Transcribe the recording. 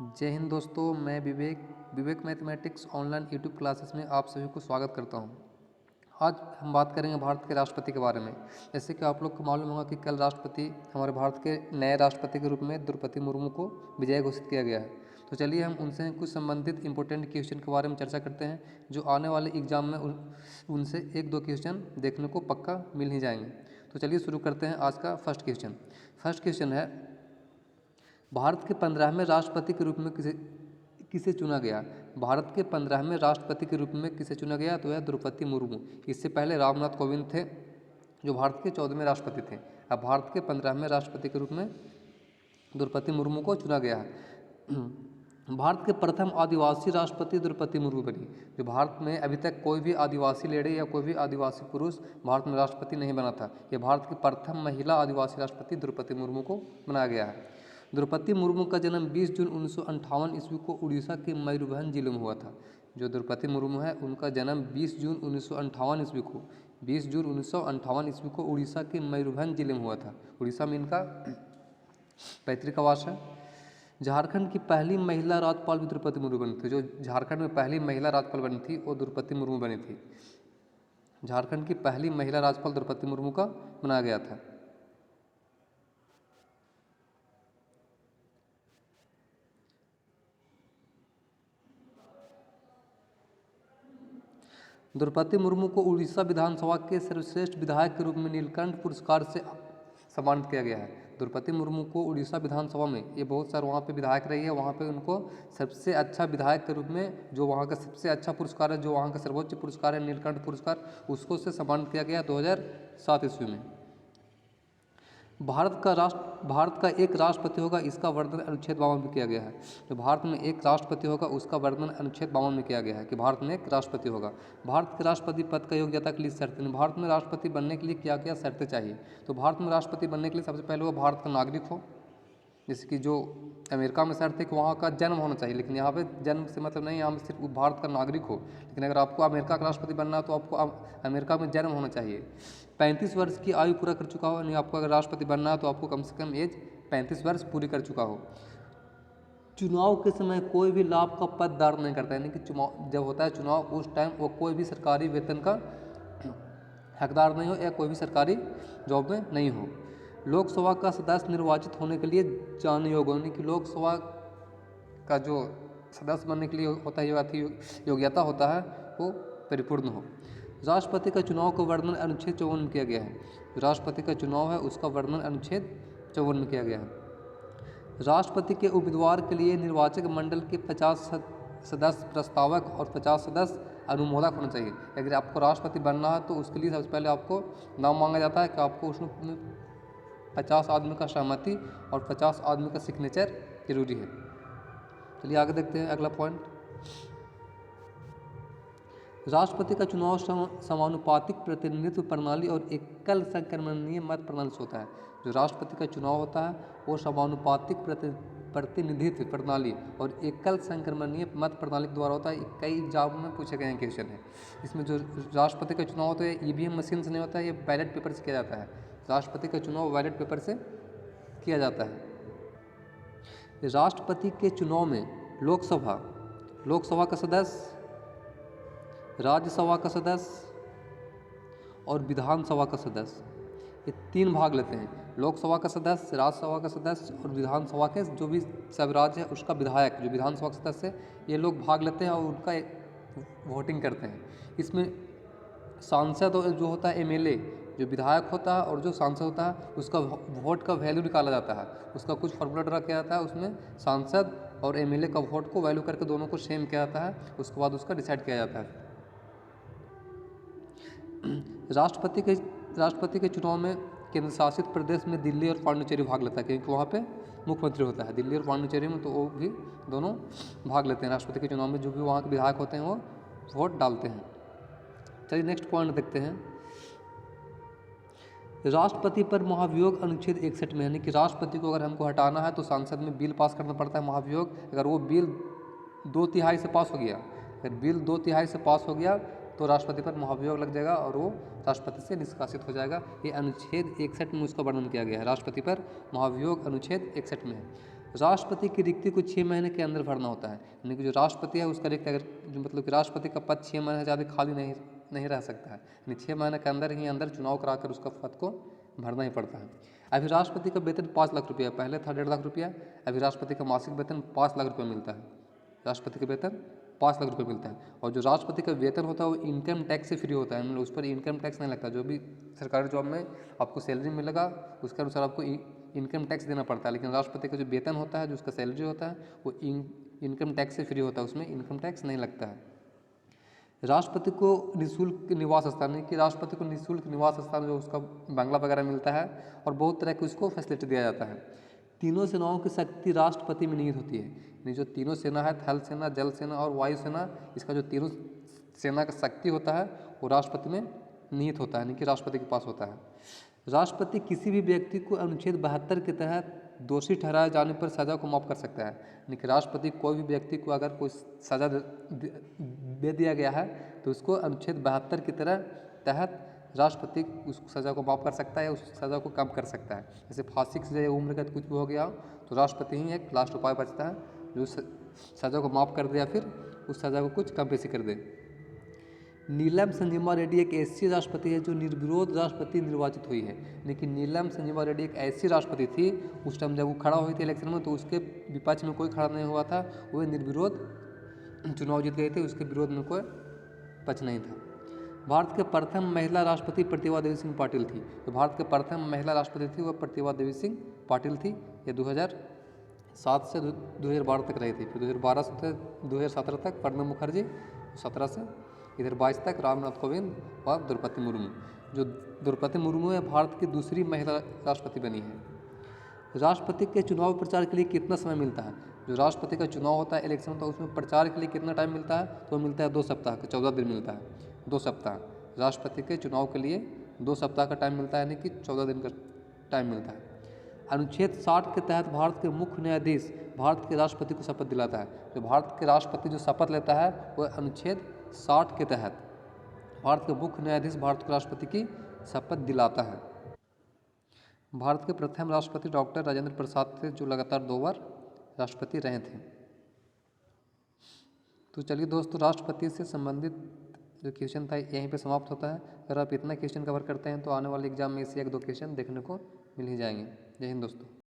जय हिंद दोस्तों, मैं विवेक मैथमेटिक्स ऑनलाइन यूट्यूब क्लासेस में आप सभी को स्वागत करता हूं। आज हम बात करेंगे भारत के राष्ट्रपति के बारे में। जैसे कि आप लोग को मालूम होगा कि कल राष्ट्रपति हमारे भारत के नए राष्ट्रपति के रूप में द्रौपदी मुर्मू को विजय घोषित किया गया है। तो चलिए हम उनसे कुछ संबंधित इंपॉर्टेंट क्वेश्चन के बारे में चर्चा करते हैं, जो आने वाले एग्जाम में उनसे एक दो क्वेश्चन देखने को पक्का मिल ही जाएंगे। तो चलिए शुरू करते हैं आज का फर्स्ट क्वेश्चन है, भारत के 15वें राष्ट्रपति के रूप में किसे चुना गया। भारत के 15वें राष्ट्रपति के रूप में किसे चुना गया, तो यह द्रौपदी मुर्मू। इससे पहले रामनाथ कोविंद थे, जो भारत के 14वें राष्ट्रपति थे। अब भारत के 15वें राष्ट्रपति के रूप में द्रौपदी मुर्मू को चुना गया है। भारत के प्रथम आदिवासी राष्ट्रपति द्रौपदी मुर्मू बनी। जो भारत में अभी तक कोई भी आदिवासी लेडी या कोई भी आदिवासी पुरुष भारत में राष्ट्रपति नहीं बना था। ये भारत की प्रथम महिला आदिवासी राष्ट्रपति द्रौपदी मुर्मू को बनाया गया है। द्रौपदी मुर्मू का जन्म 20 जून 1958 ईस्वी को उड़ीसा के मयूरभंज जिले में हुआ था। जो द्रौपदी मुर्मू है उनका जन्म 20 जून 1958 ईस्वी को उड़ीसा के मयूरभंज जिले में हुआ था। उड़ीसा में इनका पैतृक आवास है। झारखंड की पहली महिला राज्यपाल भी द्रौपदी मुर्मू बनी थी। जो झारखंड में पहली महिला राज्यपाल बनी थी वो द्रौपदी मुर्मू बनी थी। झारखंड की पहली महिला राज्यपाल द्रौपदी मुर्मू का बनाया गया था। द्रौपदी मुर्मू को उड़ीसा विधानसभा के सर्वश्रेष्ठ विधायक के रूप में नीलकंठ पुरस्कार से सम्मानित किया गया है। द्रौपदी मुर्मू को उड़ीसा विधानसभा में, ये बहुत सारे वहाँ पे विधायक रही है, वहाँ पे उनको सबसे अच्छा विधायक के रूप में, जो वहाँ का सबसे अच्छा पुरस्कार है, जो वहाँ का सर्वोच्च पुरस्कार है नीलकंठ पुरस्कार, उसको से सम्मानित किया गया 2007 ईस्वी में। भारत का एक राष्ट्रपति होगा, इसका वर्णन अनुच्छेद 52 में किया गया है। जो भारत में एक राष्ट्रपति होगा उसका वर्णन अनुच्छेद 52 में किया गया है कि भारत में एक राष्ट्रपति होगा। भारत के राष्ट्रपति पद का योग्यता के लिए शर्तें। भारत में राष्ट्रपति बनने के लिए क्या क्या शर्तें चाहिए, तो भारत में राष्ट्रपति बनने के लिए सबसे पहले वो भारत का नागरिक हो। जैसे कि जो अमेरिका में शर्त है कि वहाँ का जन्म होना चाहिए, लेकिन यहाँ पे जन्म से मतलब नहीं, यहाँ पे सिर्फ भारत का नागरिक हो। लेकिन अगर आपको अमेरिका का राष्ट्रपति बनना है तो आपको अमेरिका में जन्म होना चाहिए। 35 वर्ष की आयु पूरा कर चुका हो, यानी आपको अगर राष्ट्रपति बनना है तो आपको कम से कम एज 35 वर्ष पूरी कर चुका हो। चुनाव के समय कोई भी लाभ का पद धारण नहीं करता, यानी कि जब होता है चुनाव उस टाइम वो कोई भी सरकारी वेतन का हकदार नहीं हो या कोई भी सरकारी जॉब में नहीं हो। लोकसभा का सदस्य निर्वाचित होने के लिए जाने योग्य, यानी कि लोकसभा का जो सदस्य बनने के लिए होता है योग्यता होता है वो परिपूर्ण हो। राष्ट्रपति का चुनाव का वर्णन अनुच्छेद 54 में किया गया है। राष्ट्रपति का चुनाव है उसका वर्णन अनुच्छेद 54 में किया गया है। राष्ट्रपति के उम्मीदवार के लिए निर्वाचक मंडल के 50 सदस्य प्रस्तावक और 50 सदस्य अनुमोदक होना चाहिए। अगर आपको राष्ट्रपति बनना है तो उसके लिए सबसे पहले आपको नाम मांगा जाता है कि आपको उसमें 50 आदमी का सहमति और 50 आदमी का सिग्नेचर जरूरी है। चलिए आगे देखते हैं अगला पॉइंट। राष्ट्रपति का चुनाव समानुपातिक प्रतिनिधित्व प्रणाली और एकल संक्रमणीय मत प्रणाली से होता है। जो राष्ट्रपति का चुनाव होता है वो समानुपातिक प्रतिनिधित्व प्रणाली और एकल संक्रमणीय मत प्रणाली के द्वारा होता है। कई एग्जाम में पूछे गए क्वेश्चन है। इसमें जो राष्ट्रपति का चुनाव होता है ईवीएम मशीन से नहीं होता है, ये बैलेट पेपर से किया जाता है। राष्ट्रपति का चुनाव बैलेट पेपर से किया जाता है। राष्ट्रपति के चुनाव में लोकसभा का सदस्य, राज्यसभा का सदस्य और विधानसभा का सदस्य, ये 3 भाग लेते हैं। लोकसभा का सदस्य, राज्यसभा का सदस्य और विधानसभा के जो भी सब राज्य है उसका विधायक, जो विधानसभा का सदस्य है, ये लोग भाग लेते हैं और उनका वोटिंग करते हैं। इसमें सांसद जो होता है एमएलए, जो विधायक होता है और जो सांसद होता है उसका वोट का वैल्यू निकाला जाता है। उसका कुछ फॉर्मूला ड्रा किया जाता है, उसमें सांसद और एमएलए का वोट को वैल्यू करके दोनों को सेम किया जाता है। उसके बाद उसका डिसाइड किया जाता है। राष्ट्रपति के चुनाव में केंद्र शासित प्रदेश में दिल्ली और पांडिचेरी भाग लेता है, क्योंकि वहाँ पे मुख्यमंत्री होता है। दिल्ली और पांडिचेरी में तो वो भी दोनों भाग लेते हैं राष्ट्रपति के चुनाव में। जो भी वहाँ के विधायक होते हैं वो वोट डालते हैं। चलिए नेक्स्ट पॉइंट देखते हैं। राष्ट्रपति पर महाभियोग अनुच्छेद 61 में, यानी कि राष्ट्रपति को अगर हमको हटाना है तो संसद में बिल पास करना पड़ता है महाभियोग। अगर वो बिल 2/3 से पास हो गया, अगर बिल 2/3 से पास हो गया तो राष्ट्रपति पर महाभियोग लग जाएगा और वो राष्ट्रपति से निष्कासित हो जाएगा। ये अनुच्छेद 61 में उसका वर्णन किया गया है। राष्ट्रपति पर महाभियोग अनुच्छेद 61 में है। राष्ट्रपति की रिक्ति को 6 महीने के अंदर भरना होता है, यानी कि जो राष्ट्रपति है उसका रिक्त अगर जो मतलब कि राष्ट्रपति का पद 6 महीने से ज़्यादा खाली नहीं रह सकता है, यानी 6 महीने के अंदर चुनाव कराकर उसका पद को भरना ही पड़ता है। अभी राष्ट्रपति का वेतन 5 लाख रुपया, पहले था 1.5 लाख रुपया, अभी राष्ट्रपति का मासिक वेतन 5 लाख रुपये मिलता है। राष्ट्रपति का वेतन 5 लाख रुपये मिलता है, और जो राष्ट्रपति का वेतन होता है वो इनकम टैक्स से फ्री होता है, मतलब उस पर इनकम टैक्स नहीं लगता। जो भी सरकारी जॉब में आपको सैलरी मिलेगा उसके अनुसार आपको इनकम टैक्स देना पड़ता है, लेकिन राष्ट्रपति का जो वेतन होता है, जो उसका सैलरी होता है, वो इनकम टैक्स से फ्री होता है, उसमें इनकम टैक्स नहीं लगता है। राष्ट्रपति को निःशुल्क निवास स्थान, नहीं कि राष्ट्रपति को निःशुल्क निवास स्थान जो उसका बंगला वगैरह मिलता है, और बहुत तरह की उसको फैसिलिटी दिया जाता है। तीनों सेनाओं की शक्ति राष्ट्रपति में निहित होती है, यानी जो तीनों सेना है, थल सेना, जल सेना और वायु सेना, इसका जो तीनों सेना का शक्ति होता है वो राष्ट्रपति में निहित होता है, यानी कि राष्ट्रपति के पास होता है। राष्ट्रपति किसी भी व्यक्ति को अनुच्छेद 72 के तहत दोषी ठहराए जाने पर सज़ा को माफ़ कर सकता है, यानी कि राष्ट्रपति कोई भी व्यक्ति को अगर कोई सज़ा दे दिया गया है तो उसको अनुच्छेद 72 की तहत राष्ट्रपति उस सज़ा को माफ़ कर सकता है, उस सज़ा को कम कर सकता है। जैसे फांसी की सज़ा, उम्र कैद कुछ भी हो गया तो राष्ट्रपति ही एक लास्ट उपाय बचता है जो सज़ा को माफ़ कर दे या फिर उस सज़ा को कुछ कम बेसी कर दे। नीलम संजीवा रेड्डी एक ऐसी राष्ट्रपति है जो निर्विरोध राष्ट्रपति निर्वाचित हुई है, लेकिन नीलम संजीवा रेड्डी एक ऐसी राष्ट्रपति थी उस टाइम जब वो खड़ा हुई थी इलेक्शन में तो उसके विपक्ष में कोई खड़ा नहीं हुआ था, वो निर्विरोध चुनाव जीत गए थे, उसके विरोध में कोई पक्ष नहीं था। भारत के प्रथम महिला राष्ट्रपति प्रतिभा देवी सिंह पाटिल थी, तो भारत के प्रथम महिला राष्ट्रपति थी वह प्रतिभा देवी सिंह पाटिल थी। ये 2007 से 2012 तक रही थी, फिर 2012 से 2017 तक प्रणब मुखर्जी, 17 से इधर 22 तक रामनाथ कोविंद और द्रौपदी मुर्मू। जो द्रौपदी मुर्मू है भारत की दूसरी महिला राष्ट्रपति बनी है। राष्ट्रपति के चुनाव प्रचार के लिए कितना समय मिलता है? जो राष्ट्रपति का चुनाव होता है, इलेक्शन होता है, उसमें प्रचार के लिए कितना टाइम मिलता है? तो मिलता है 2 सप्ताह का, 14 दिन मिलता है। 2 सप्ताह राष्ट्रपति के चुनाव के लिए 2 सप्ताह का टाइम मिलता है, यानी कि 14 दिन का टाइम मिलता है। अनुच्छेद 60 के तहत भारत के मुख्य न्यायाधीश भारत के राष्ट्रपति को शपथ दिलाता है। जो भारत के राष्ट्रपति जो शपथ लेता है वह अनुच्छेद 60 के तहत भारत के मुख्य न्यायाधीश भारत के राष्ट्रपति की शपथ दिलाता है। भारत के प्रथम राष्ट्रपति डॉक्टर राजेंद्र प्रसाद थे, जो लगातार 2 बार राष्ट्रपति रहे थे। तो चलिए दोस्तों, राष्ट्रपति से संबंधित जो क्वेश्चन था यहीं पे समाप्त होता है। अगर आप इतना क्वेश्चन कवर करते हैं तो आने वाले एग्जाम में इसे 1-2 क्वेश्चन देखने को मिल ही जाएंगे। जय हिंद दोस्तों।